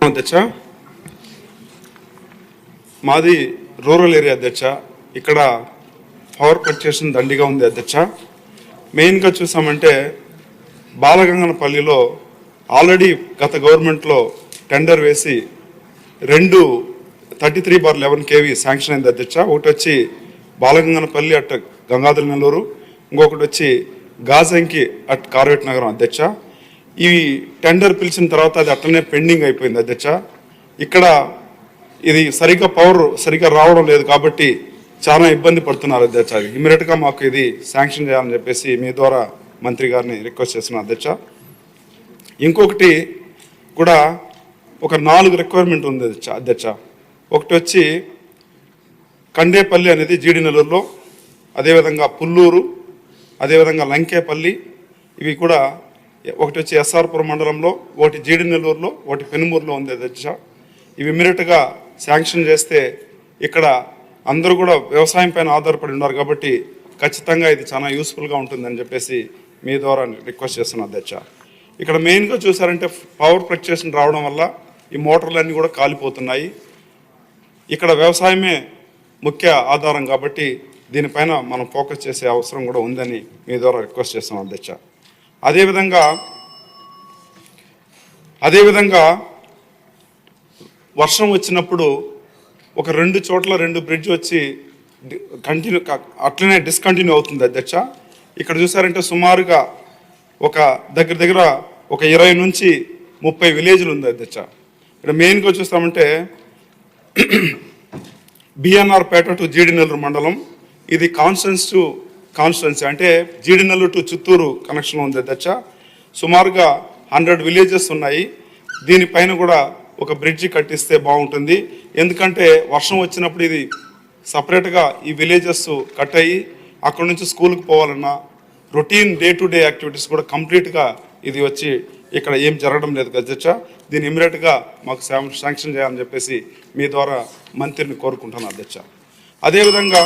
అధ్యక్ష, మాది rural area అధ్యక్ష. ఇక్కడ పవర్ కన్స్ట్రక్షన్ దండిగా ఉంది అధ్యక్ష. మెయిన్గా చూసామంటే బాలగంగనపల్లిలో ఆల్రెడీ గత గవర్నమెంట్లో టెండర్ వేసి 33/11 kV శాంక్షన్ అయింది అధ్యక్ష. ఒకటి వచ్చి బాలగంగనపల్లి అట్ గంగాధర నెల్లూరు, ఇంకొకటి వచ్చి గాజంకి అట్ కార్వేట్ నగరం అధ్యక్ష. ఈ టెండర్ పిలిచిన తర్వాత అది అట్లనే పెండింగ్ అయిపోయింది అధ్యక్ష. ఇక్కడ ఇది పవర్ సరిగ్గా రావడం లేదు కాబట్టి చాలా ఇబ్బంది పడుతున్నారు అధ్యక్ష. ఇమీడియట్గా మాకు ఇది శాంక్షన్ చేయాలని చెప్పేసి మీ ద్వారా మంత్రి గారిని రిక్వెస్ట్ చేస్తున్నాను అధ్యక్ష. ఇంకొకటి కూడా ఒక 4 రిక్వైర్మెంట్ ఉంది అధ్యక్ష. ఒకటి వచ్చి కండేపల్లి అనేది జీడి నెల్లూరులో, అదేవిధంగా పుల్లూరు, అదేవిధంగా లంకేపల్లి, ఇవి కూడా ఒకటి వచ్చి ఎస్ఆర్పురం మండలంలో, ఒకటి జీడి నెల్లూరులో, ఒకటి పెనుమూరులో ఉంది అధ్యక్ష. ఇవి ఇమీడియట్గా శాంక్షన్ చేస్తే ఇక్కడ అందరూ కూడా వ్యవసాయం పైన ఆధారపడి ఉన్నారు కాబట్టి ఖచ్చితంగా ఇది చాలా యూస్ఫుల్గా ఉంటుందని చెప్పేసి మీ ద్వారా రిక్వెస్ట్ చేస్తున్నాను అధ్యక్ష. ఇక్కడ మెయిన్గా చూసారంటే పవర్ ఫ్లక్చుయేషన్ రావడం వల్ల ఈ మోటార్లన్నీ కూడా కాలిపోతున్నాయి. ఇక్కడ వ్యవసాయమే ముఖ్య ఆధారం కాబట్టి దీనిపైన మనం ఫోకస్ చేసే అవసరం కూడా ఉందని మీ ద్వారా రిక్వెస్ట్ చేస్తున్నాం అధ్యక్ష. అదేవిధంగా వర్షం వచ్చినప్పుడు ఒక 2 చోట్ల 2 బ్రిడ్జ్ వచ్చి కంటిన్యూ అట్లనే డిస్కంటిన్యూ అవుతుంది అధ్యక్ష. ఇక్కడ చూసారంటే సుమారుగా ఒక దగ్గర ఒక 20 నుంచి 30 విలేజ్లు ఉంది అధ్యక్ష. ఇక్కడ మెయిన్గా చూస్తామంటే బిఎన్ఆర్ పేట టు జీడి నెల్లూరు మండలం, ఇది కాన్స్టిట్యున్సీ అంటే జీడి నెల్లూరు టు చిత్తూరు కనెక్షన్ ఉంది అధ్యక్ష. సుమారుగా 100 విలేజెస్ ఉన్నాయి. దీనిపైన కూడా ఒక బ్రిడ్జి కట్టిస్తే బాగుంటుంది. ఎందుకంటే వర్షం వచ్చినప్పుడు ఇది సపరేట్గా ఈ విలేజెస్ కట్ అయ్యి అక్కడ నుంచి స్కూల్కి పోవాలన్నా routine day to day activities కూడా కంప్లీట్గా ఇది వచ్చి ఇక్కడ ఏం జరగడం లేదు అధ్యక్ష. దీన్ని ఇమీడియట్గా మాకు శాంక్షన్ చేయాలని చెప్పేసి మీ ద్వారా మంత్రిని కోరుకుంటున్నాను అధ్యక్ష. అదేవిధంగా